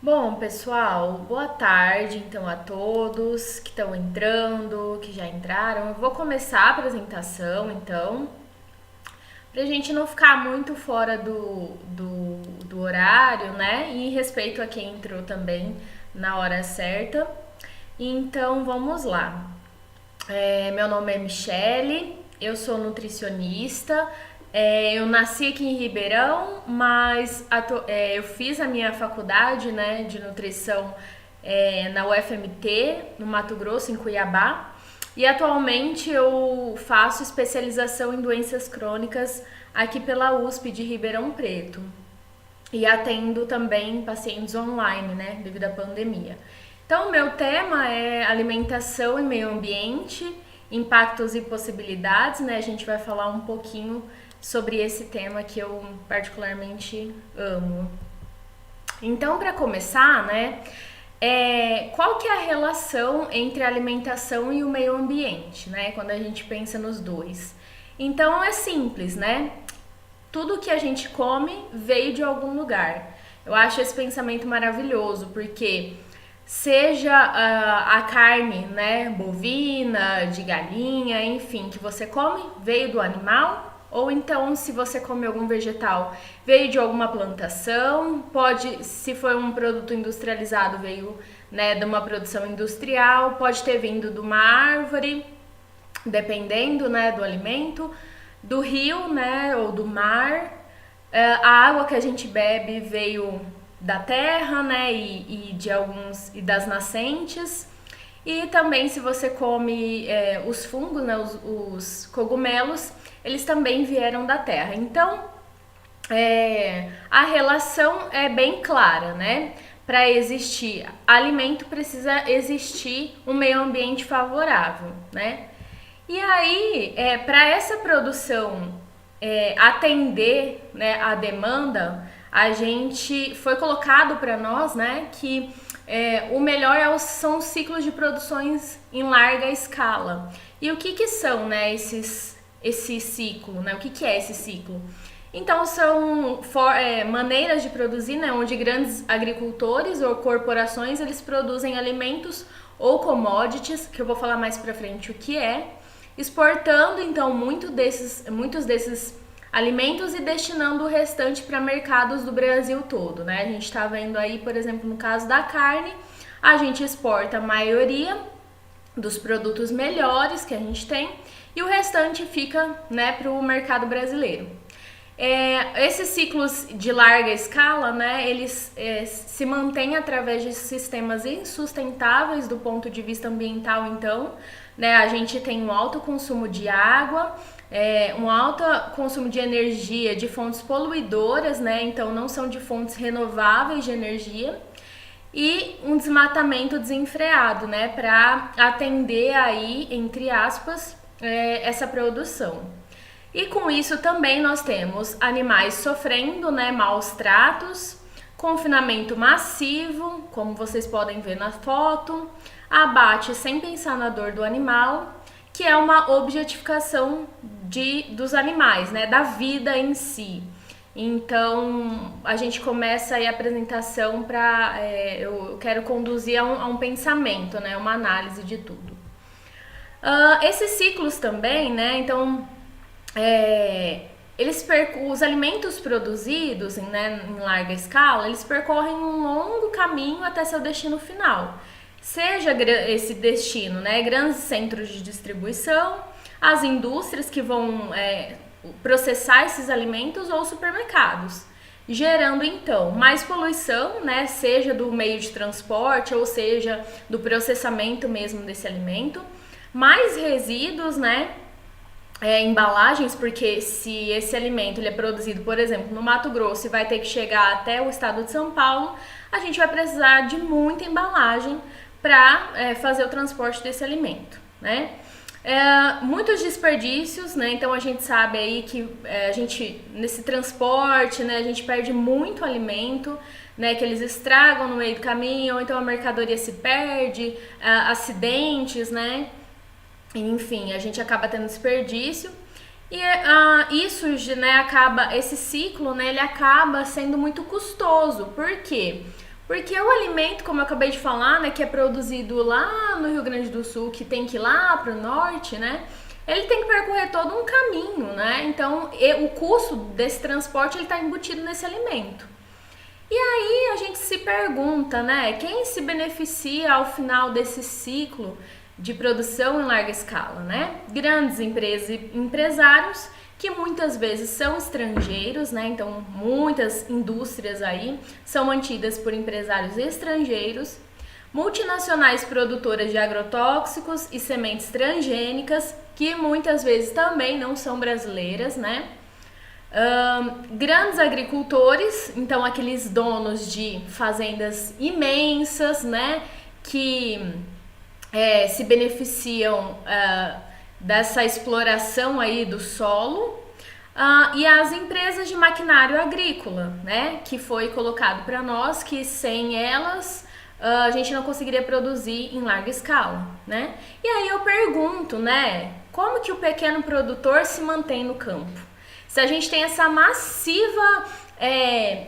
Bom, pessoal, boa tarde então a todos que estão entrando, que já entraram. Eu vou começar a apresentação então, para a gente não ficar muito fora do horário, né? E em respeito a quem entrou também na hora certa. Então vamos lá. Meu nome é Michele, eu sou nutricionista. Eu nasci aqui em Ribeirão, mas eu fiz a minha faculdade, né, de nutrição na UFMT, no Mato Grosso, em Cuiabá. E atualmente eu faço especialização em doenças crônicas aqui pela USP de Ribeirão Preto. E atendo também pacientes online, né, devido à pandemia. Então, o meu tema é alimentação e meio ambiente, impactos e possibilidades, né? A gente vai falar um pouquinho sobre esse tema que eu particularmente amo. Então, para começar, né, qual que é a relação entre a alimentação e o meio ambiente, né? Quando a gente pensa nos dois. Então, é simples, né? Tudo que a gente come veio de algum lugar. Eu acho esse pensamento maravilhoso, porque seja a carne, né, bovina, de galinha, enfim, que você come, veio do animal, ou então se você come algum vegetal, veio de alguma plantação, pode, se for um produto industrializado, veio, né, de uma produção industrial, pode ter vindo de uma árvore, dependendo, né, do alimento, do rio, né, ou do mar. A água que a gente bebe veio da terra, né, e de alguns e das nascentes. E também se você come os fungos, né, os cogumelos, eles também vieram da terra. Então, a relação é bem clara, né? Para existir alimento precisa existir um meio ambiente favorável, né? E aí, para essa produção atender, né, a demanda, a gente foi colocado para nós, né, que o melhor são os ciclos de produções em larga escala. E o que são, né, esse ciclo, né? O que é esse ciclo? Então são maneiras de produzir, né, onde grandes agricultores ou corporações eles produzem alimentos ou commodities, que eu vou falar mais para frente o que é, exportando então muitos desses alimentos e destinando o restante para mercados do Brasil todo, né? A gente está vendo aí, por exemplo, no caso da carne, a gente exporta a maioria dos produtos melhores que a gente tem e o restante fica, né, para o mercado brasileiro. Esses ciclos de larga escala, né, eles se mantêm através de sistemas insustentáveis do ponto de vista ambiental, então, né, a gente tem um alto consumo de água, um alto consumo de energia de fontes poluidoras, né, então não são de fontes renováveis de energia, e um desmatamento desenfreado, né, para atender aí, entre aspas, essa produção. E com isso também nós temos animais sofrendo, né, maus tratos, confinamento massivo, como vocês podem ver na foto, abate sem pensar na dor do animal, que é uma objetificação dos animais, né, da vida em si. Então a gente começa aí a apresentação para eu quero conduzir a um pensamento, né, uma análise de tudo. Esses ciclos também, né, então os alimentos produzidos, né, em larga escala, eles percorrem um longo caminho até seu destino final. Seja esse destino, né, grandes centros de distribuição, as indústrias que vão processar esses alimentos ou supermercados, gerando então mais poluição, né, seja do meio de transporte ou seja do processamento mesmo desse alimento, mais resíduos, né, embalagens, porque se esse alimento ele é produzido, por exemplo, no Mato Grosso e vai ter que chegar até o estado de São Paulo, a gente vai precisar de muita embalagem para fazer o transporte desse alimento, né? Muitos desperdícios, né? Então a gente sabe aí que a gente nesse transporte, né, a gente perde muito alimento, né, que eles estragam no meio do caminho, ou então a mercadoria se perde, acidentes, né? Enfim, a gente acaba tendo desperdício e isso, né, esse ciclo, né, ele acaba sendo muito custoso. Por quê? Porque o alimento, como eu acabei de falar, né, que é produzido lá no Rio Grande do Sul, que tem que ir lá para o norte, né, ele tem que percorrer todo um caminho, né? Então, o custo desse transporte ele está embutido nesse alimento. E aí a gente se pergunta, né, quem se beneficia ao final desse ciclo de produção em larga escala, né? Grandes empresas e empresários que muitas vezes são estrangeiros, né? Então, muitas indústrias aí são mantidas por empresários estrangeiros, multinacionais produtoras de agrotóxicos e sementes transgênicas, que muitas vezes também não são brasileiras, né? Grandes agricultores, então aqueles donos de fazendas imensas, né? Que se beneficiam dessa exploração aí do solo, e as empresas de maquinário agrícola, né, que foi colocado para nós que sem elas a gente não conseguiria produzir em larga escala, né? E aí eu pergunto, né, como que o pequeno produtor se mantém no campo? Se a gente tem essa massiva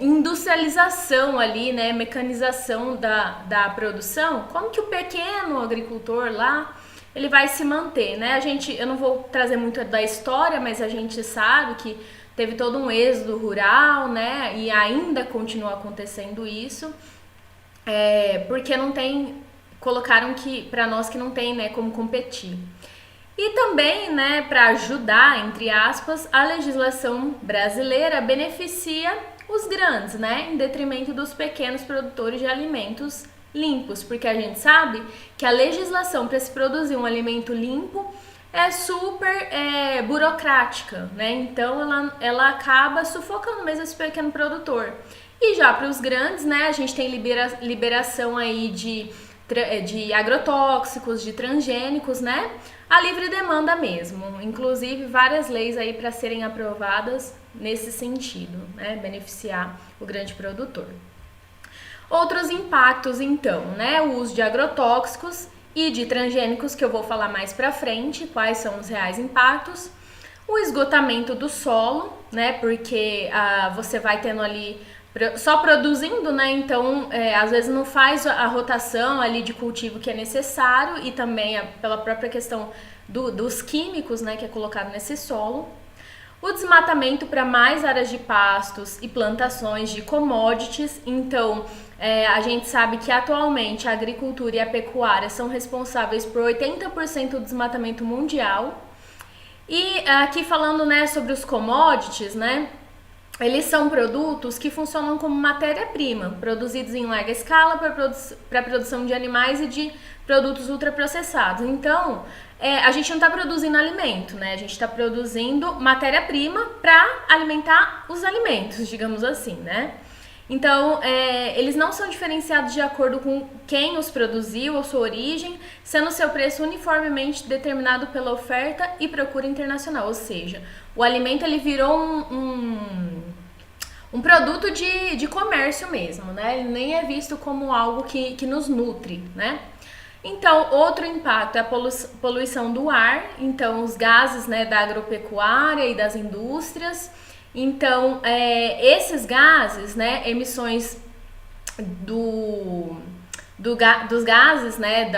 industrialização ali, né, mecanização da produção, como que o pequeno agricultor lá ele vai se manter, né? Eu não vou trazer muito da história, mas a gente sabe que teve todo um êxodo rural, né? E ainda continua acontecendo isso, porque não tem, colocaram que para nós que não tem, né, como competir. E também, né, para ajudar, entre aspas, a legislação brasileira beneficia os grandes, né, em detrimento dos pequenos produtores de alimentos limpos, porque a gente sabe que a legislação para se produzir um alimento limpo é super burocrática, né? Então ela acaba sufocando mesmo esse pequeno produtor. E já para os grandes, né, a gente tem liberação aí de agrotóxicos, de transgênicos, né? A livre demanda mesmo, inclusive várias leis aí para serem aprovadas nesse sentido, né? Beneficiar o grande produtor. Outros impactos, então, né? O uso de agrotóxicos e de transgênicos, que eu vou falar mais pra frente, quais são os reais impactos. O esgotamento do solo, né? Porque você vai tendo ali só produzindo, né? Então, às vezes não faz a rotação ali de cultivo que é necessário e também pela própria questão dos químicos, né? Que é colocado nesse solo. O desmatamento para mais áreas de pastos e plantações de commodities. Então, a gente sabe que atualmente a agricultura e a pecuária são responsáveis por 80% do desmatamento mundial. E aqui falando, né, sobre os commodities, né, eles são produtos que funcionam como matéria-prima, produzidos em larga escala para a produção de animais e de produtos ultraprocessados. Então, a gente não está produzindo alimento, né? A gente está produzindo matéria-prima para alimentar os alimentos, digamos assim, né? Então, eles não são diferenciados de acordo com quem os produziu ou sua origem, sendo seu preço uniformemente determinado pela oferta e procura internacional. Ou seja, o alimento ele virou um produto de comércio mesmo, né? Ele nem é visto como algo que nos nutre, né? Então, outro impacto é a poluição do ar, então os gases, né, da agropecuária e das indústrias. Então, esses gases, né, emissões dos gases, né,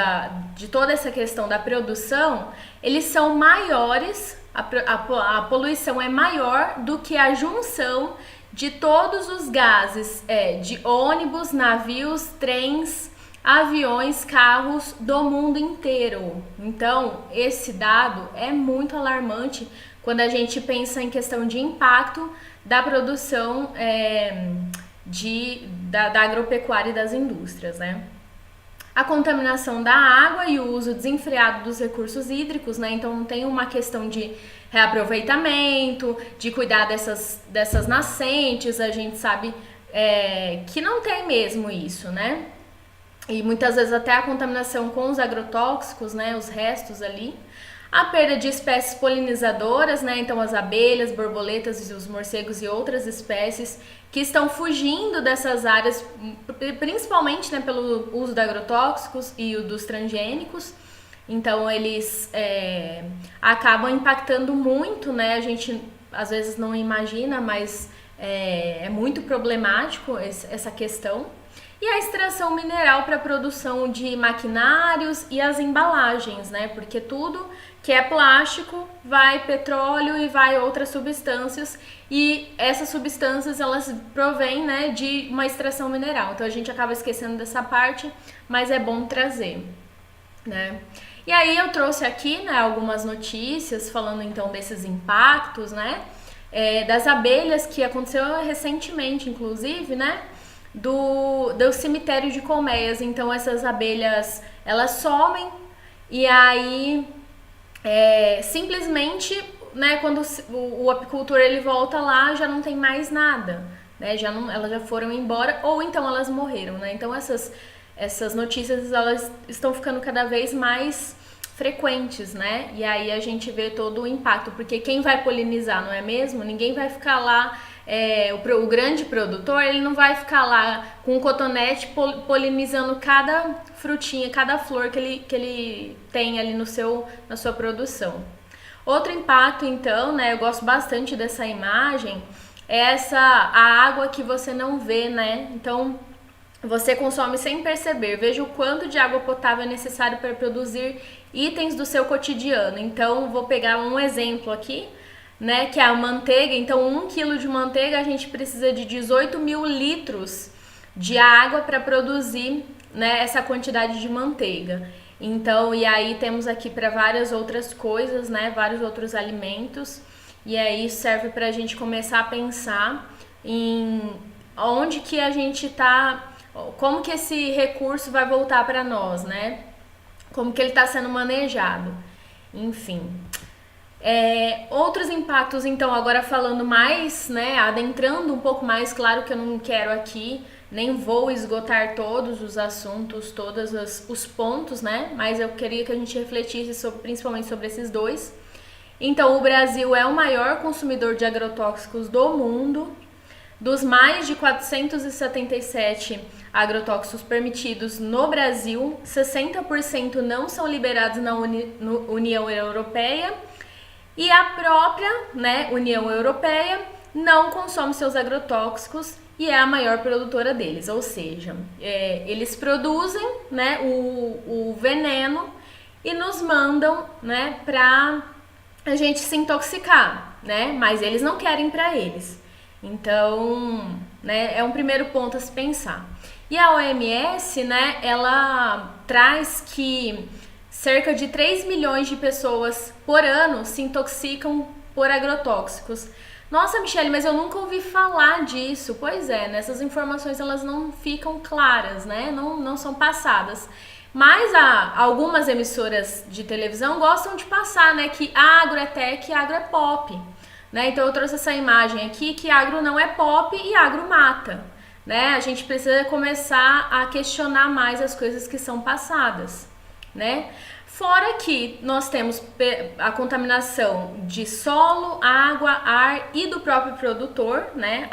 de toda essa questão da produção, eles são maiores, a poluição é maior do que a junção de todos os gases de ônibus, navios, trens, aviões, carros do mundo inteiro. Então, esse dado é muito alarmante quando a gente pensa em questão de impacto da produção da agropecuária e das indústrias, né? A contaminação da água e o uso desenfreado dos recursos hídricos, né? Então, não tem uma questão de reaproveitamento, de cuidar dessas nascentes, a gente sabe que não tem mesmo isso, né? E muitas vezes até a contaminação com os agrotóxicos, né, os restos ali. A perda de espécies polinizadoras, né, então as abelhas, borboletas, os morcegos e outras espécies que estão fugindo dessas áreas, principalmente, né, pelo uso de agrotóxicos e dos transgênicos. Então eles acabam impactando muito, né, a gente às vezes não imagina, mas é muito problemático essa questão. e a extração mineral para a produção de maquinários e as embalagens, né? Porque tudo que é plástico vai petróleo e vai outras substâncias, e essas substâncias elas provêm, né, de uma extração mineral. Então a gente acaba esquecendo dessa parte, mas é bom trazer, né? E aí eu trouxe aqui, né, algumas notícias falando então desses impactos, né, das abelhas, que aconteceu recentemente, inclusive, né, do cemitério de colmeias. Então essas abelhas, elas somem, e aí simplesmente, né, quando o apicultor ele volta lá, já não tem mais nada, né, elas já foram embora, ou então elas morreram, né. Então essas notícias, elas estão ficando cada vez mais frequentes, né? E aí a gente vê todo o impacto, porque quem vai polinizar, não é mesmo? Ninguém vai ficar lá, o grande produtor, ele não vai ficar lá com um cotonete polinizando cada frutinha, cada flor que ele tem ali na sua produção. Outro impacto, então, né? Eu gosto bastante dessa imagem, é a água que você não vê, né? Então, você consome sem perceber. Veja o quanto de água potável é necessário para produzir itens do seu cotidiano. Então, vou pegar um exemplo aqui, né, que é a manteiga. Então, 1 quilo de manteiga, a gente precisa de 18 mil litros de água para produzir, né, essa quantidade de manteiga. Então, e aí temos aqui para várias outras coisas, né, vários outros alimentos. E aí serve para a gente começar a pensar em onde que a gente está, como que esse recurso vai voltar para nós, né? Como que ele está sendo manejado. Enfim. Outros impactos, então, agora falando mais, né, adentrando um pouco mais, claro que eu não quero aqui, nem vou esgotar todos os assuntos, todos os pontos, né, mas eu queria que a gente refletisse principalmente sobre esses dois. Então, o Brasil é o maior consumidor de agrotóxicos do mundo. Dos mais de 477 agrotóxicos permitidos no Brasil, 60% não são liberados na União Europeia, e a própria, né, União Europeia não consome seus agrotóxicos e é a maior produtora deles. Ou seja, eles produzem, né, o veneno e nos mandam, né, para a gente se intoxicar, né, mas eles não querem para eles. Então, né, é um primeiro ponto a se pensar. E a OMS, né, ela traz que cerca de 3 milhões de pessoas por ano se intoxicam por agrotóxicos. Nossa, Michele, mas eu nunca ouvi falar disso. Pois é, né, essas informações elas não ficam claras, né, não são passadas. Mas algumas emissoras de televisão gostam de passar, né, que agro é tech e agro é pop. Né? Então eu trouxe essa imagem aqui que agro não é pop e agro mata, né? A gente precisa começar a questionar mais as coisas que são passadas, né? Fora que nós temos a contaminação de solo, água, ar e do próprio produtor, né?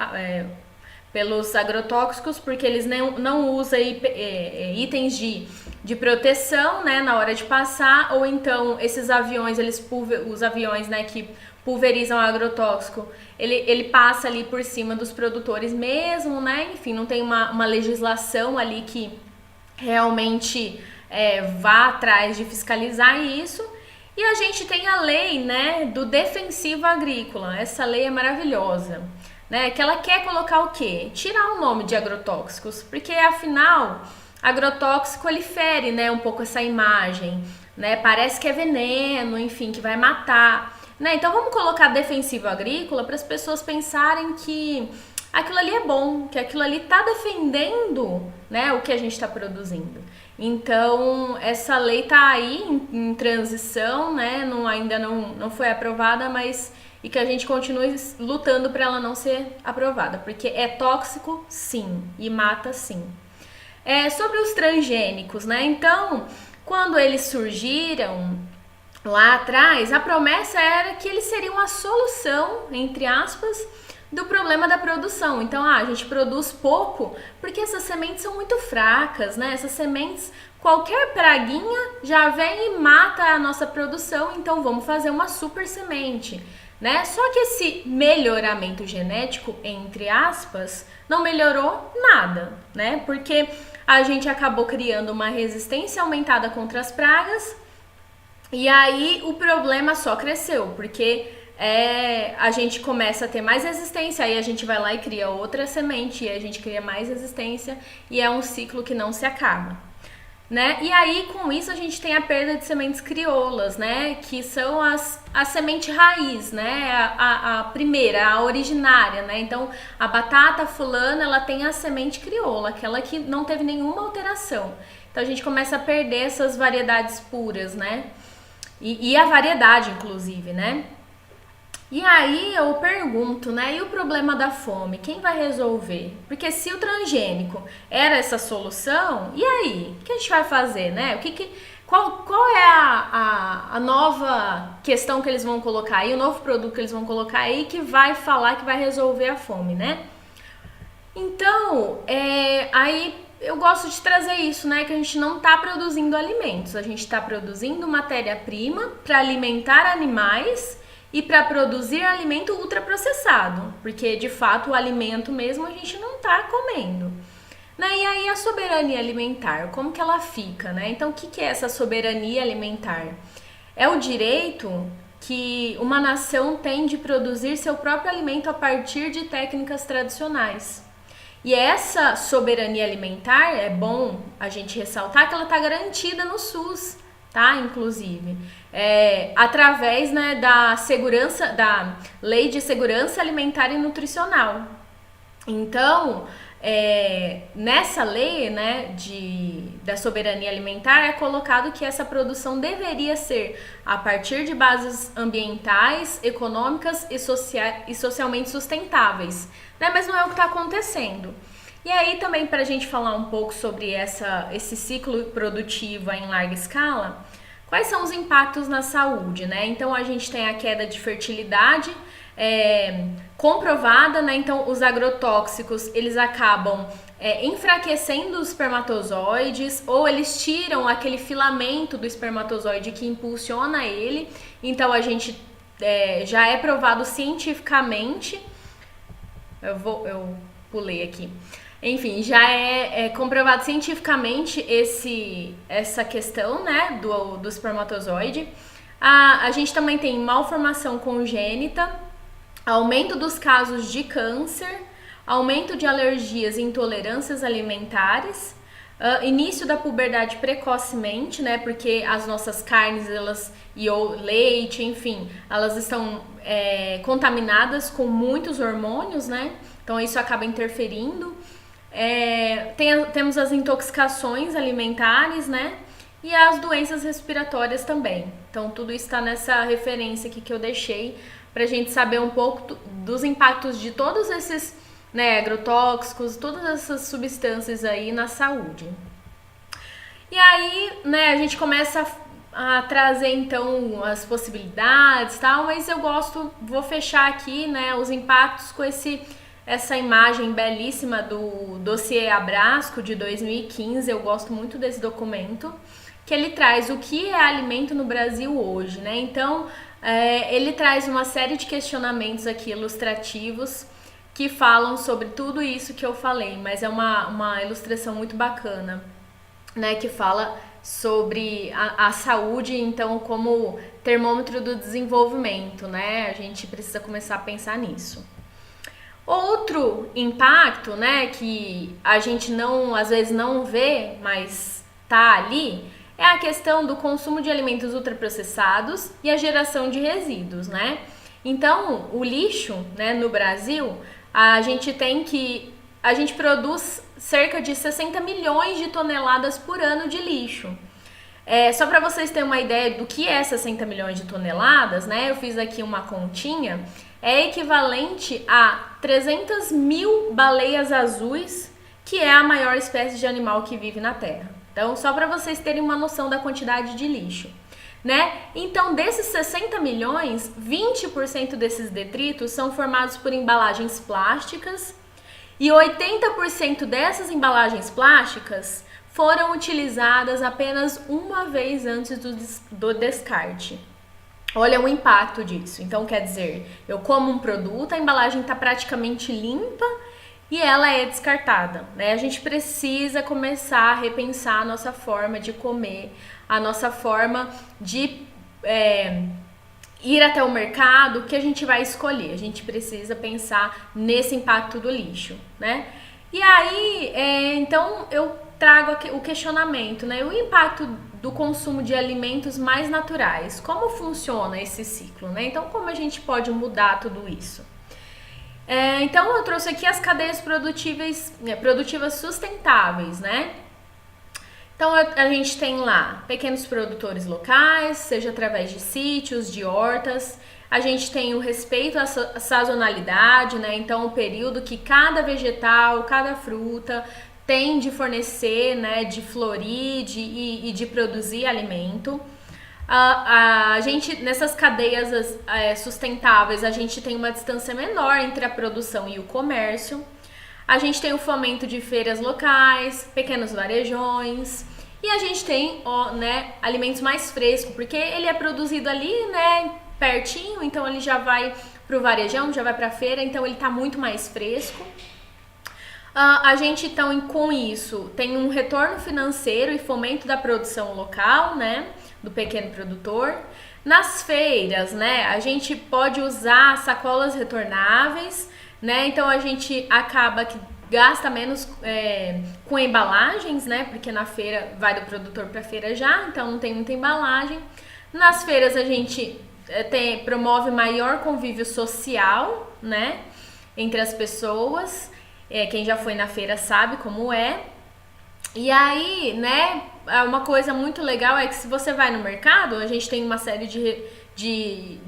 Pelos agrotóxicos, porque eles não usam itens de proteção, né, na hora de passar, ou então esses aviões, os aviões, né, que pulverizam agrotóxico, ele passa ali por cima dos produtores mesmo, né, enfim, não tem uma legislação ali que realmente vá atrás de fiscalizar isso. E a gente tem a lei, né, do defensivo agrícola. Essa lei é maravilhosa, né, que ela quer colocar o quê? Tirar o nome de agrotóxicos, porque afinal, agrotóxico ele fere, né, um pouco essa imagem, né, parece que é veneno, enfim, que vai matar. Né? Então vamos colocar defensivo agrícola para as pessoas pensarem que aquilo ali é bom, que aquilo ali está defendendo, né, o que a gente está produzindo. Então essa lei está aí em transição, né, ainda não foi aprovada, mas e que a gente continue lutando para ela não ser aprovada, porque é tóxico sim e mata sim. Sobre os transgênicos, né, então quando eles surgiram lá atrás, a promessa era que eles seriam a solução, entre aspas, do problema da produção. Então, a gente produz pouco porque essas sementes são muito fracas, né? Essas sementes, qualquer praguinha já vem e mata a nossa produção, então vamos fazer uma super semente, né? Só que esse melhoramento genético, entre aspas, não melhorou nada, né? Porque a gente acabou criando uma resistência aumentada contra as pragas e aí o problema só cresceu, porque a gente começa a ter mais resistência, aí a gente vai lá e cria outra semente, e a gente cria mais resistência, e é um ciclo que não se acaba, né? E aí com isso a gente tem a perda de sementes crioulas, né? Que são a semente raiz, né? A primeira, a originária, né? Então a batata fulana, ela tem a semente crioula, aquela que não teve nenhuma alteração. Então a gente começa a perder essas variedades puras, né? E a variedade, inclusive, né? E aí eu pergunto, né? E o problema da fome? Quem vai resolver? Porque se o transgênico era essa solução, e aí? O que a gente vai fazer, né? Qual é a nova questão que eles vão colocar aí, o novo produto que eles vão colocar aí que vai falar que vai resolver a fome, né? Então, aí eu gosto de trazer isso, né? Que a gente não está produzindo alimentos, a gente está produzindo matéria-prima para alimentar animais e para produzir alimento ultraprocessado, porque de fato o alimento mesmo a gente não está comendo. Né? E aí a soberania alimentar, como que ela fica, né? Então o que é essa soberania alimentar? É o direito que uma nação tem de produzir seu próprio alimento a partir de técnicas tradicionais. E essa soberania alimentar, é bom a gente ressaltar que ela está garantida no SUS, tá? Inclusive, através, né, da Lei de Segurança Alimentar e Nutricional. Então, nessa lei, né, da soberania alimentar é colocado que essa produção deveria ser a partir de bases ambientais, econômicas e socialmente sustentáveis, né? Mas não é o que está acontecendo. E aí também para a gente falar um pouco sobre esse ciclo produtivo em larga escala, quais são os impactos na saúde, né? Então a gente tem a queda de fertilidade comprovada, né? Então os agrotóxicos, eles acabam enfraquecendo os espermatozoides, ou eles tiram aquele filamento do espermatozoide que impulsiona ele. Então a gente já é provado cientificamente, eu pulei aqui. Enfim, já é comprovado cientificamente essa questão, né, do espermatozoide. A gente também tem malformação congênita, aumento dos casos de câncer, aumento de alergias e intolerâncias alimentares, início da puberdade precocemente, né, porque as nossas carnes, e o leite, enfim, elas estão contaminadas com muitos hormônios, né, então isso acaba interferindo. Temos as intoxicações alimentares, né? E as doenças respiratórias também. Então, tudo isso está nessa referência aqui que eu deixei para a gente saber um pouco dos impactos de todos esses, né, agrotóxicos, todas essas substâncias aí na saúde. E aí, né, a gente começa a trazer então as possibilidades e tal, mas vou fechar aqui, né, os impactos com essa imagem belíssima do dossiê Abrasco de 2015, eu gosto muito desse documento, que ele traz o que é alimento no Brasil hoje, né? Então, ele traz uma série de questionamentos aqui ilustrativos que falam sobre tudo isso que eu falei, mas é uma ilustração muito bacana, né? Que fala sobre a saúde, então, como termômetro do desenvolvimento, né? A gente precisa começar a pensar nisso. Outro impacto, né, que a gente às vezes não vê, mas tá ali, é a questão do consumo de alimentos ultraprocessados e a geração de resíduos, né? Então, o lixo, né, no Brasil, a gente produz cerca de 60 milhões de toneladas por ano de lixo. Só para vocês terem uma ideia do que é 60 milhões de toneladas, né? Eu fiz aqui uma continha. É equivalente a 300 mil baleias azuis, que é a maior espécie de animal que vive na Terra. Então, só para vocês terem uma noção da quantidade de lixo, né? Então, desses 60 milhões, 20% desses detritos são formados por embalagens plásticas e 80% dessas embalagens plásticas foram utilizadas apenas uma vez antes do descarte. olha o impacto disso. Então, quer dizer, eu como um produto, a embalagem está praticamente limpa e ela é descartada, né? A gente precisa começar a repensar a nossa forma de comer, a nossa forma de ir até o mercado, o que a gente vai escolher. A gente precisa pensar nesse impacto do lixo, né? E aí, então eu trago aqui o questionamento, né? O impacto do consumo de alimentos mais naturais. Como funciona esse ciclo, né? Então, como a gente pode mudar tudo isso? Então, eu trouxe aqui as cadeias produtivas sustentáveis, né? Então, a gente tem lá pequenos produtores locais, seja através de sítios, de hortas. A gente tem o respeito à sazonalidade, né? Então, o período que cada vegetal, cada fruta tem de fornecer, né? De florir e de produzir alimento. A gente, nessas cadeias sustentáveis, a gente tem uma distância menor entre a produção e o comércio. A gente tem o fomento de feiras locais, pequenos varejões. E a gente tem, né, alimentos mais frescos, porque ele é produzido ali, né, pertinho, então ele já vai pro varejão, já vai pra feira, então ele tá muito mais fresco. A gente, então, com isso, tem um retorno financeiro e fomento da produção local, né, do pequeno produtor. Nas feiras, né, a gente pode usar sacolas retornáveis, né, então a gente acaba que gasta menos com embalagens, né, porque na feira vai do produtor para a feira já, então não tem muita embalagem. Nas feiras a gente promove maior convívio social, né, entre as pessoas. Quem já foi na feira sabe como é. E aí, né, uma coisa muito legal é que se você vai no mercado, a gente tem uma série de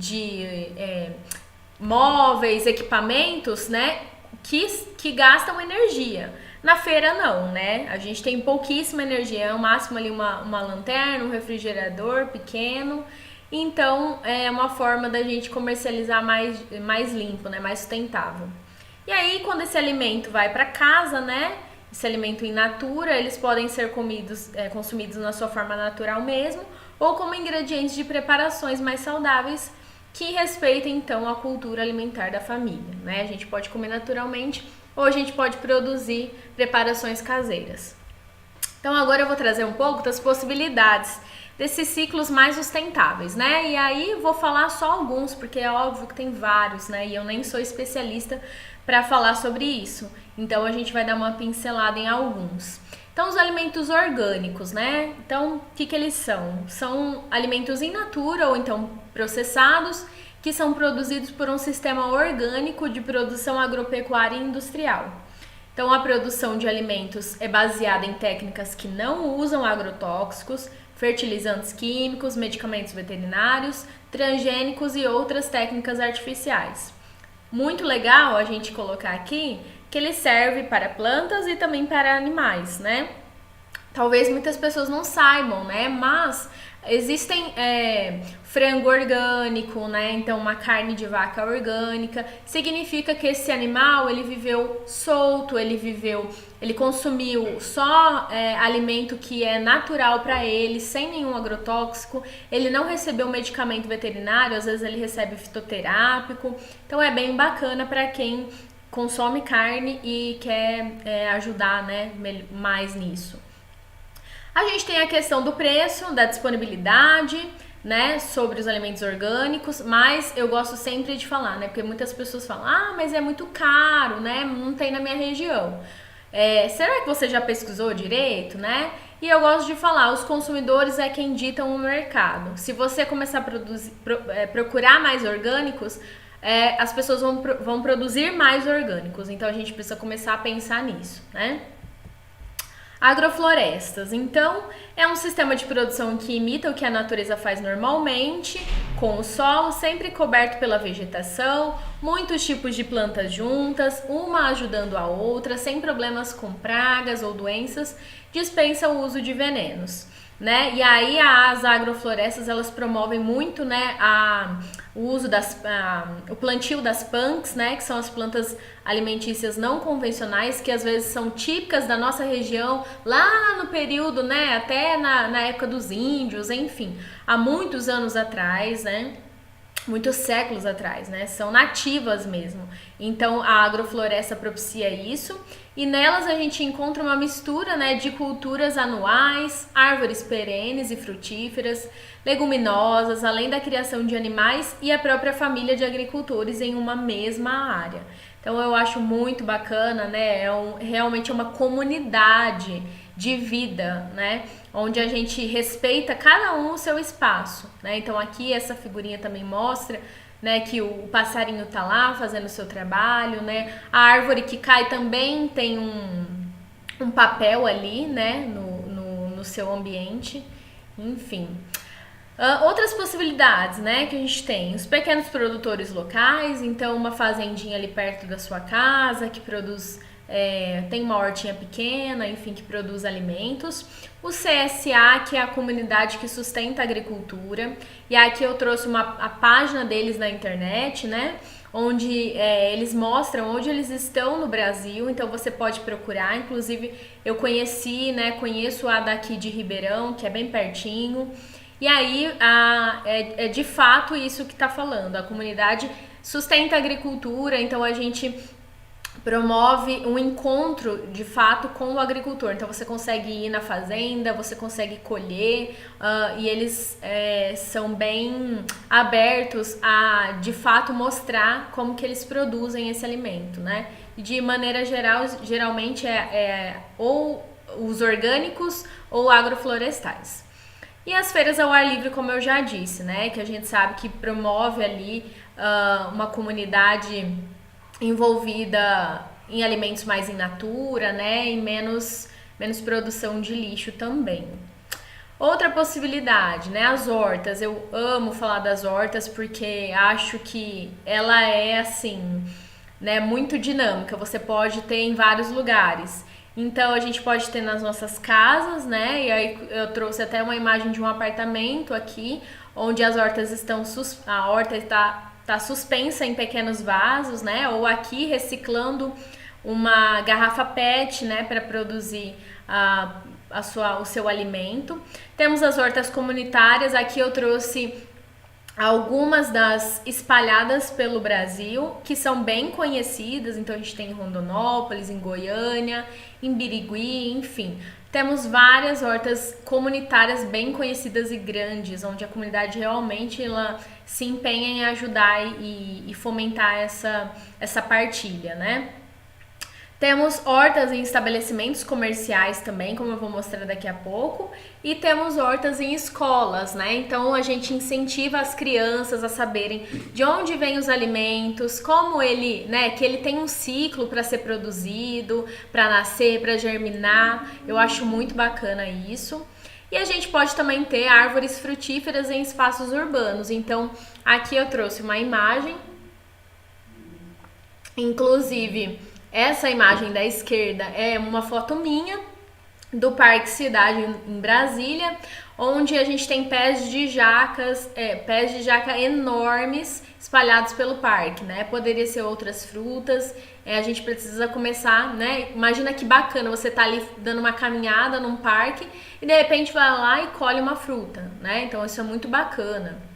móveis, equipamentos, né, que gastam energia. Na feira não, né? A gente tem pouquíssima energia, é o máximo ali uma lanterna, um refrigerador pequeno. Então é uma forma da gente comercializar mais limpo, né, mais sustentável. E aí, quando esse alimento vai para casa, né? Esse alimento in natura, eles podem ser consumidos na sua forma natural mesmo, ou como ingredientes de preparações mais saudáveis que respeitem, então, a cultura alimentar da família, né? A gente pode comer naturalmente ou a gente pode produzir preparações caseiras. Então, agora eu vou trazer um pouco das possibilidades desses ciclos mais sustentáveis, né? E aí vou falar só alguns, porque é óbvio que tem vários, né? E eu nem sou especialista para falar sobre isso. Então a gente vai dar uma pincelada em alguns. Então, os alimentos orgânicos, né? Então, o que eles são? São alimentos in natura ou então processados que são produzidos por um sistema orgânico de produção agropecuária e industrial. Então, a produção de alimentos é baseada em técnicas que não usam agrotóxicos, fertilizantes químicos, medicamentos veterinários, transgênicos e outras técnicas artificiais. Muito legal a gente colocar aqui que ele serve para plantas e também para animais, né? Talvez muitas pessoas não saibam, né? Mas existem frango orgânico, né? Então, uma carne de vaca orgânica significa que esse animal ele viveu solto, ele consumiu só alimento que é natural para ele, sem nenhum agrotóxico. Ele não recebeu medicamento veterinário, às vezes ele recebe fitoterápico. Então, é bem bacana para quem consome carne e quer ajudar, né, mais nisso. A gente tem a questão do preço, da disponibilidade, né, sobre os alimentos orgânicos, mas eu gosto sempre de falar, né, porque muitas pessoas falam, mas é muito caro, né, não tem na minha região. Será que você já pesquisou direito, né? E eu gosto de falar, os consumidores é quem ditam o mercado. Se você começar a procurar mais orgânicos, as pessoas vão produzir mais orgânicos, então a gente precisa começar a pensar nisso, né? Agroflorestas, então, é um sistema de produção que imita o que a natureza faz normalmente, com o solo sempre coberto pela vegetação, muitos tipos de plantas juntas, uma ajudando a outra, sem problemas com pragas ou doenças, dispensa o uso de venenos, né? E aí as agroflorestas, elas promovem muito, né, o uso o plantio das punks, né, que são as plantas alimentícias não convencionais, que às vezes são típicas da nossa região, lá no período, né, até na época dos índios, enfim, há muitos anos atrás, né? muitos séculos atrás, né? São nativas mesmo. Então a agrofloresta propicia isso e nelas a gente encontra uma mistura, né, de culturas anuais, árvores perenes e frutíferas, leguminosas, além da criação de animais e a própria família de agricultores em uma mesma área. Então eu acho muito bacana, né? Realmente é uma comunidade de vida, né? Onde a gente respeita cada um o seu espaço, né? Então aqui essa figurinha também mostra, né, que o passarinho tá lá fazendo o seu trabalho, né? A árvore que cai também tem um papel ali, né, no seu ambiente, enfim. Outras possibilidades, né, que a gente tem, os pequenos produtores locais, então uma fazendinha ali perto da sua casa que produz, tem uma hortinha pequena, enfim, que produz alimentos. O CSA, que é a comunidade que sustenta a agricultura, e aqui eu trouxe a página deles na internet, né, onde eles mostram onde eles estão no Brasil, então você pode procurar, inclusive eu conheço a daqui de Ribeirão, que é bem pertinho. E aí, é de fato isso que está falando. A comunidade sustenta a agricultura, então a gente promove um encontro de fato com o agricultor. Então você consegue ir na fazenda, você consegue colher, e eles são bem abertos a de fato mostrar como que eles produzem esse alimento, né? E de maneira geral, geralmente ou os orgânicos ou agroflorestais. E as feiras ao ar livre, como eu já disse, né? Que a gente sabe que promove ali uma comunidade envolvida em alimentos mais in natura, né? E menos produção de lixo também. Outra possibilidade, né? As hortas. Eu amo falar das hortas porque acho que ela é assim, né? Muito dinâmica. Você pode ter em vários lugares. Então a gente pode ter nas nossas casas, né? E aí eu trouxe até uma imagem de um apartamento aqui, onde as hortas a horta está suspensa em pequenos vasos, né? Ou aqui reciclando uma garrafa PET, né? Para produzir o seu alimento. Temos as hortas comunitárias. Aqui eu trouxe algumas das espalhadas pelo Brasil, que são bem conhecidas, então a gente tem em Rondonópolis, em Goiânia, em Birigui, enfim. Temos várias hortas comunitárias bem conhecidas e grandes, onde a comunidade realmente ela se empenha em ajudar e fomentar essa partilha, né? Temos hortas em estabelecimentos comerciais também, como eu vou mostrar daqui a pouco, e temos hortas em escolas, né? Então a gente incentiva as crianças a saberem de onde vêm os alimentos, como que ele tem um ciclo para ser produzido, para nascer, para germinar. Eu acho muito bacana isso. E a gente pode também ter árvores frutíferas em espaços urbanos. Então, aqui eu trouxe uma imagem, inclusive essa imagem da esquerda é uma foto minha do Parque Cidade em Brasília, onde a gente tem pés de jaca enormes espalhados pelo parque, né? Poderia ser outras frutas. A gente precisa começar, né? Imagina que bacana, você tá ali dando uma caminhada num parque e de repente vai lá e colhe uma fruta, né? Então isso é muito bacana.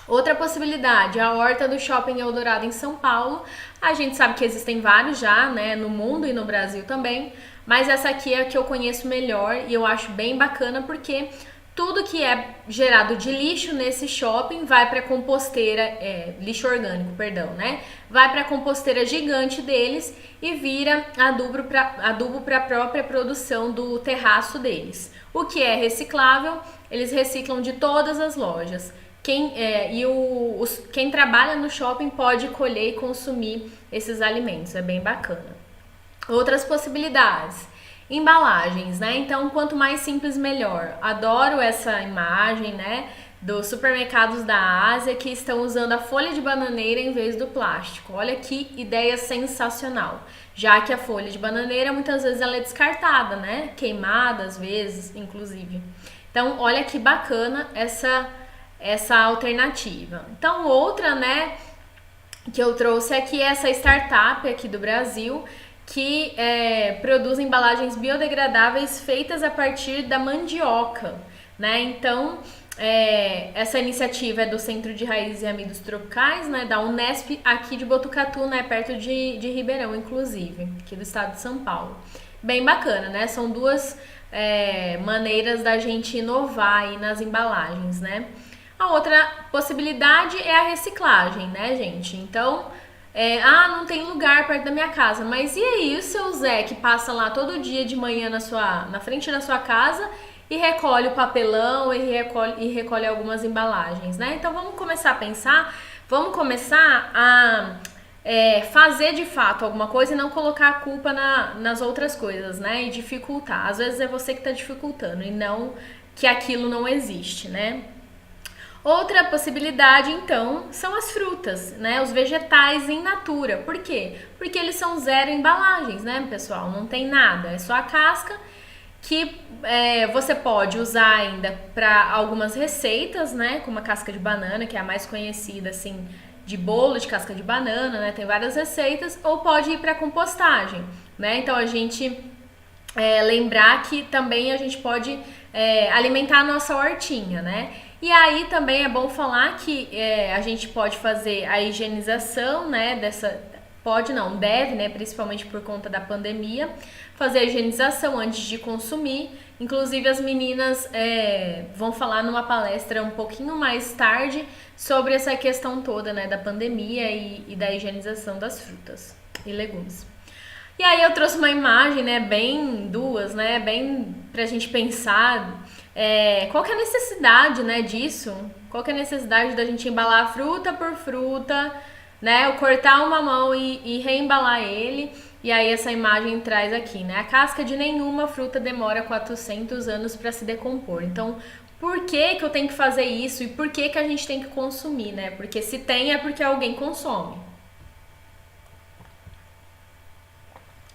Outra possibilidade, a horta do Shopping Eldorado em São Paulo. A gente sabe que existem vários já, né, no mundo e no Brasil também, mas essa aqui é a que eu conheço melhor e eu acho bem bacana porque tudo que é gerado de lixo nesse shopping vai para a composteira, lixo orgânico, perdão, né? Vai para a composteira gigante deles e vira adubo para a própria produção do terraço deles. O que é reciclável, eles reciclam de todas as lojas. Quem trabalha no shopping pode colher e consumir esses alimentos, é bem bacana. Outras possibilidades, embalagens, né? Então, quanto mais simples, melhor. Adoro essa imagem, né? Dos supermercados da Ásia que estão usando a folha de bananeira em vez do plástico. Olha que ideia sensacional. Já que a folha de bananeira, muitas vezes, ela é descartada, né? Queimada, às vezes, inclusive. Então, olha que bacana essa alternativa. Então, outra, né, que eu trouxe aqui é essa startup aqui do Brasil que produz embalagens biodegradáveis feitas a partir da mandioca, né? Então, Essa iniciativa é do Centro de Raízes e Amidos Tropicais, né, da Unesp, aqui de Botucatu, né, perto de Ribeirão, inclusive, aqui do estado de São Paulo. Bem bacana, né? São duas maneiras da gente inovar aí nas embalagens, né? A outra possibilidade é a reciclagem, né, gente? Então, não tem lugar perto da minha casa, mas e aí o seu Zé que passa lá todo dia de manhã na frente da sua casa e recolhe o papelão e recolhe algumas embalagens, né? Então vamos começar a pensar, vamos começar a fazer de fato alguma coisa e não colocar a culpa nas outras coisas, né? E dificultar. Às vezes é você que está dificultando e não que aquilo não existe, né? Outra possibilidade, então, são as frutas, né? Os vegetais in natura. Por quê? Porque eles são zero embalagens, né, pessoal? Não tem nada, é só a casca que você pode usar ainda para algumas receitas, né? Como a casca de banana, que é a mais conhecida, assim, de bolo de casca de banana, né? Tem várias receitas. Ou pode ir para compostagem, né? Então, a gente lembrar que também a gente pode alimentar a nossa hortinha, né? E aí também é bom falar que a gente pode fazer a higienização, né, pode não, deve, né, principalmente por conta da pandemia, fazer a higienização antes de consumir. Inclusive as meninas vão falar numa palestra um pouquinho mais tarde sobre essa questão toda, né, da pandemia e da higienização das frutas e legumes. E aí eu trouxe uma imagem, né, bem pra gente pensar qual que é a necessidade, né, disso, qual que é a necessidade da gente embalar fruta por fruta, né, ou cortar uma mamão e reembalar ele. E aí essa imagem traz aqui, né, a casca de nenhuma fruta demora 400 anos para se decompor. Então, por que que eu tenho que fazer isso e por que que a gente tem que consumir, né? Porque se tem é porque alguém consome.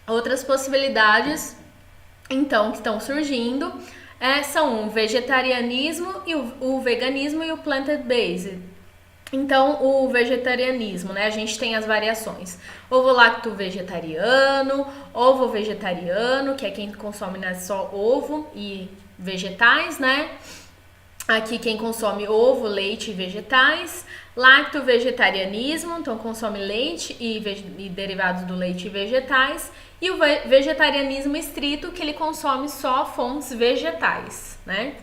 Outras possibilidades, então, que estão surgindo são o vegetarianismo e o veganismo e o plant-based. Então, o vegetarianismo, né? A gente tem as variações. Ovo-lacto vegetariano, ovo vegetariano, que é quem consome, né, só ovo e vegetais, né? Aqui quem consome ovo, leite e vegetais. Lacto-vegetarianismo, então consome leite e derivados do leite e vegetais. E o vegetarianismo estrito, que ele consome só fontes vegetais, né?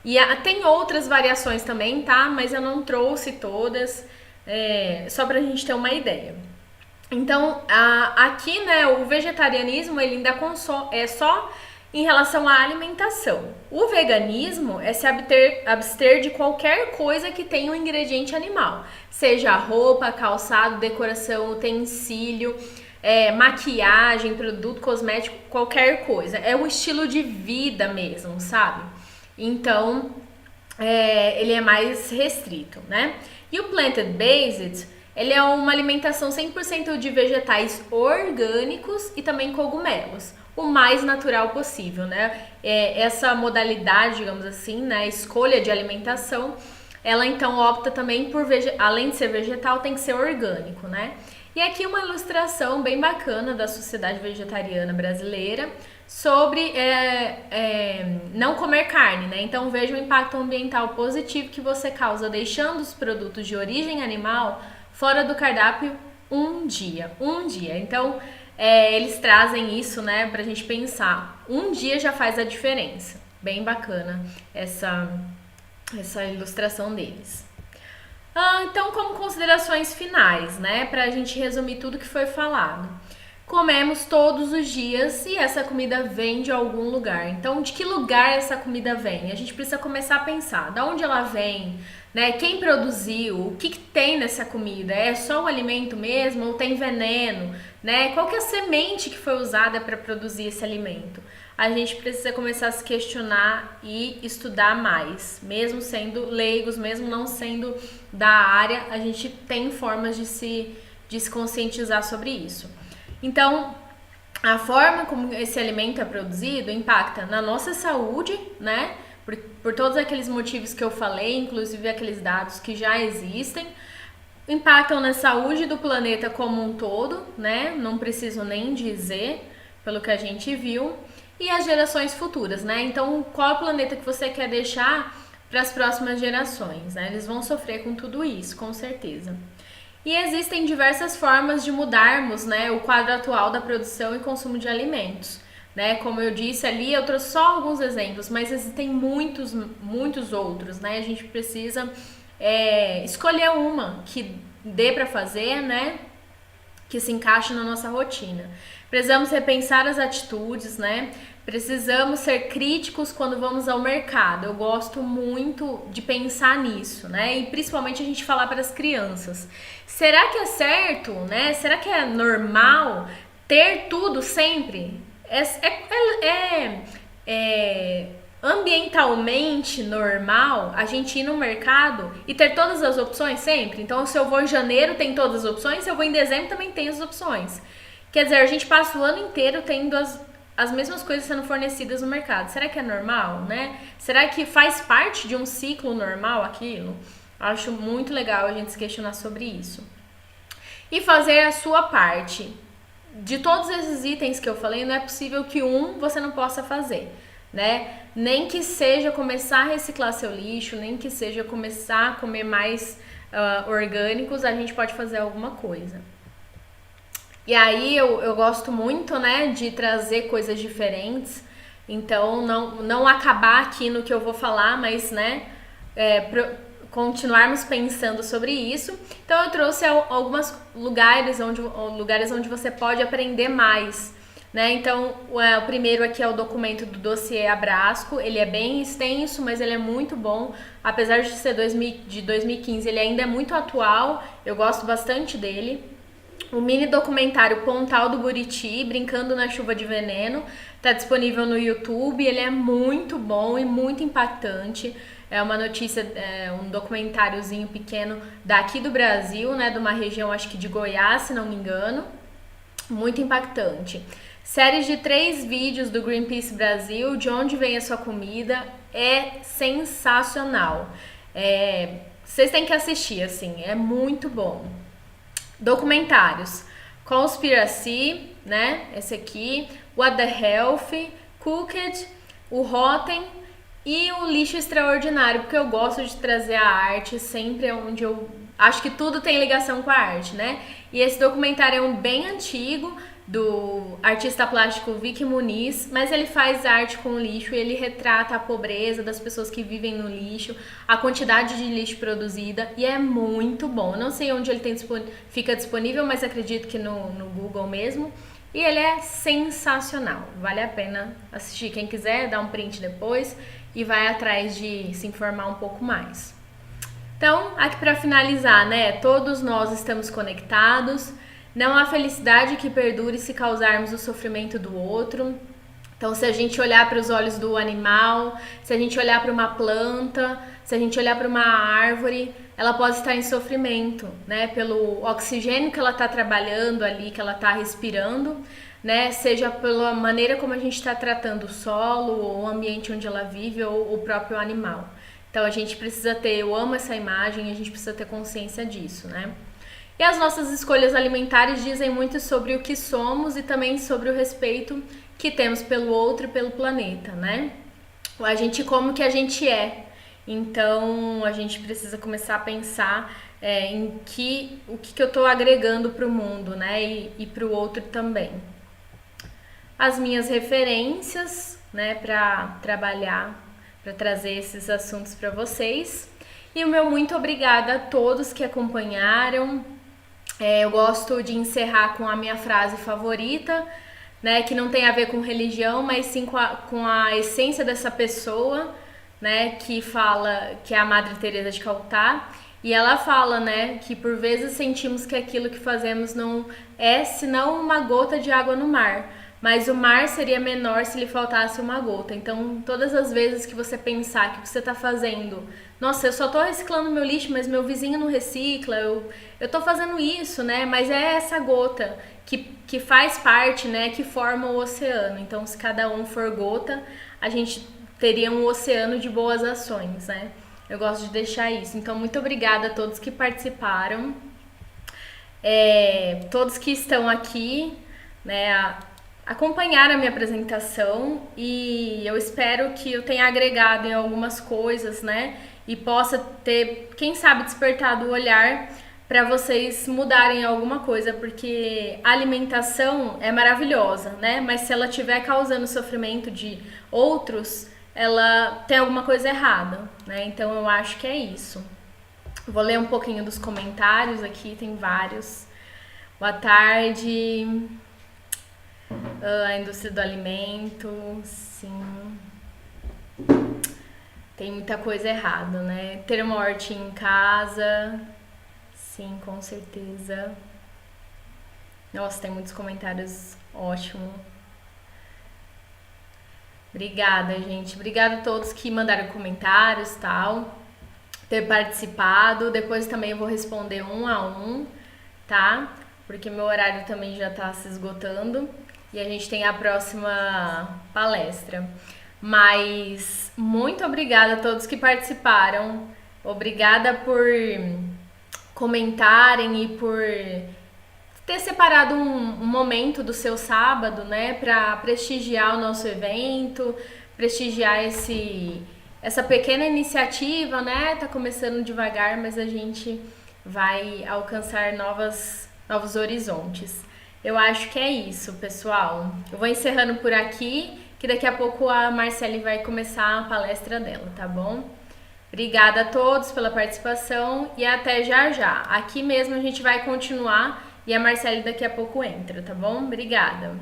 E tem outras variações também, tá? Mas eu não trouxe todas, só pra gente ter uma ideia. Então, aqui, né, o vegetarianismo, ele ainda é só em relação à alimentação. O veganismo é se abster de qualquer coisa que tenha um ingrediente animal, seja roupa, calçado, decoração, utensílio, maquiagem, produto cosmético, qualquer coisa. É um estilo de vida mesmo, sabe? Então, ele é mais restrito, né? E o plant-based, ele é uma alimentação 100% de vegetais orgânicos e também cogumelos, o mais natural possível, né? Essa modalidade, digamos assim, né, escolha de alimentação, ela então opta também por, além de ser vegetal, tem que ser orgânico, né? E aqui uma ilustração bem bacana da Sociedade Vegetariana Brasileira sobre não comer carne, né? Então veja o impacto ambiental positivo que você causa deixando os produtos de origem animal fora do cardápio um dia. Então eles trazem isso, né, pra gente pensar. Um dia já faz a diferença. Bem bacana essa ilustração deles. Então, como considerações finais, né, pra gente resumir tudo que foi falado. Comemos todos os dias e essa comida vem de algum lugar. Então, de que lugar essa comida vem? A gente precisa começar a pensar, de onde ela vem, né? Quem produziu? O que tem nessa comida? É só o alimento mesmo ou tem veneno, né? Qual que é a semente que foi usada para produzir esse alimento? A gente precisa começar a se questionar e estudar mais, mesmo sendo leigos, mesmo não sendo da área, a gente tem formas de se conscientizar sobre isso. Então, a forma como esse alimento é produzido impacta na nossa saúde, né? Por todos aqueles motivos que eu falei, inclusive aqueles dados que já existem, impactam na saúde do planeta como um todo, né? Não preciso nem dizer, pelo que a gente viu, e as gerações futuras, né? Então, qual é o planeta que você quer deixar para as próximas gerações, né? Eles vão sofrer com tudo isso, com certeza. E existem diversas formas de mudarmos, né, o quadro atual da produção e consumo de alimentos. Né? Como eu disse ali, eu trouxe só alguns exemplos, mas existem muitos outros. Né? A gente precisa escolher uma que dê para fazer, né? Que se encaixe na nossa rotina. Precisamos repensar as atitudes, né? Precisamos ser críticos quando vamos ao mercado. Eu gosto muito de pensar nisso, né? E principalmente a gente falar para as crianças. Será que é certo, né? Será que é normal ter tudo sempre? É ambientalmente normal a gente ir no mercado e ter todas as opções sempre? Então, se eu vou em janeiro, tem todas as opções. Se eu vou em dezembro, também tem as opções. Quer dizer, a gente passa o ano inteiro tendo as mesmas coisas sendo fornecidas no mercado. Será que é normal, né? Será que faz parte de um ciclo normal aquilo? Acho muito legal a gente se questionar sobre isso. E fazer a sua parte. De todos esses itens que eu falei, não é possível que você não possa fazer, né? Nem que seja começar a reciclar seu lixo, nem que seja começar a comer mais orgânicos, a gente pode fazer alguma coisa. E aí eu gosto muito, né, de trazer coisas diferentes, então não acabar aqui no que eu vou falar, mas, né, continuarmos pensando sobre isso. Então eu trouxe alguns lugares onde você pode aprender mais, né? Então o primeiro aqui é o documento do dossiê Abrasco. Ele é bem extenso, mas ele é muito bom. Apesar de ser de 2015, ele ainda é muito atual. Eu gosto bastante dele. O mini documentário Pontal do Buriti, Brincando na Chuva de Veneno, está disponível no YouTube. Ele é muito bom e muito impactante. É uma notícia, um documentáriozinho pequeno daqui do Brasil, né, de uma região, acho que de Goiás, se não me engano. Muito impactante. Séries de 3 vídeos do Greenpeace Brasil, De Onde Vem a Sua Comida, é sensacional. Vocês têm que assistir, assim, é muito bom. Documentários: Conspiracy, né, esse aqui, What the Health, Cooked, o Rotten e o Lixo Extraordinário, porque eu gosto de trazer a arte sempre onde eu acho que tudo tem ligação com a arte, né? E esse documentário é um bem antigo, do artista plástico Vicky Muniz, mas ele faz arte com lixo e ele retrata a pobreza das pessoas que vivem no lixo, a quantidade de lixo produzida, e é muito bom. Eu não sei onde ele fica disponível, mas acredito que no Google mesmo. E ele é sensacional, vale a pena assistir. Quem quiser, dá um print depois e vai atrás de se informar um pouco mais. Então, aqui para finalizar, né? Todos nós estamos conectados. Não há felicidade que perdure se causarmos o sofrimento do outro. Então, se a gente olhar para os olhos do animal, se a gente olhar para uma planta, se a gente olhar para uma árvore, ela pode estar em sofrimento, né? Pelo oxigênio que ela está trabalhando ali, que ela está respirando, né? Seja pela maneira como a gente está tratando o solo, ou o ambiente onde ela vive, ou o próprio animal. Então, a gente precisa eu amo essa imagem, a gente precisa ter consciência disso, né? E as nossas escolhas alimentares dizem muito sobre o que somos e também sobre o respeito que temos pelo outro e pelo planeta, né? A gente come o que a gente é. Então, a gente precisa começar a pensar em o que eu estou agregando para o mundo, né? E para o outro também. As minhas referências, né? Para trabalhar, para trazer esses assuntos para vocês. E o meu muito obrigada a todos que acompanharam. Eu gosto de encerrar com a minha frase favorita, né, que não tem a ver com religião, mas sim com a essência dessa pessoa, né, que é a Madre Teresa de Calcutá, e ela fala, né, que por vezes sentimos que aquilo que fazemos não é senão uma gota de água no mar, mas o mar seria menor se lhe faltasse uma gota. Então, todas as vezes que você pensar que o que você está fazendo, nossa, eu só estou reciclando meu lixo, mas meu vizinho não recicla, eu estou fazendo isso, né? Mas é essa gota que faz parte, né? Que forma o oceano. Então, se cada um for gota, a gente teria um oceano de boas ações, né? Eu gosto de deixar isso. Então, muito obrigada a todos que participaram, todos que estão aqui, né? acompanhar a minha apresentação e eu espero que eu tenha agregado em algumas coisas, né? E possa ter, quem sabe, despertado o olhar para vocês mudarem alguma coisa, porque a alimentação é maravilhosa, né? Mas se ela estiver causando sofrimento de outros, ela tem alguma coisa errada, né? Então eu acho que é isso. Vou ler um pouquinho dos comentários aqui, tem vários. Boa tarde. A indústria do alimento, sim. Tem muita coisa errada, né? Ter uma hortinha em casa, sim, com certeza. Nossa, tem muitos comentários ótimos. Obrigada, gente. Obrigada a todos que mandaram comentários e tal, ter participado. Depois também eu vou responder um a um, tá? Porque meu horário também já tá se esgotando e a gente tem a próxima palestra. Mas muito obrigada a todos que participaram. Obrigada por comentarem e por ter separado um momento do seu sábado, né, para prestigiar o nosso evento, prestigiar essa pequena iniciativa, né? Tá começando devagar, mas a gente vai alcançar novos horizontes. Eu acho que é isso, pessoal. Eu vou encerrando por aqui, que daqui a pouco a Marcele vai começar a palestra dela, tá bom? Obrigada a todos pela participação e até já já. Aqui mesmo a gente vai continuar e a Marcele daqui a pouco entra, tá bom? Obrigada.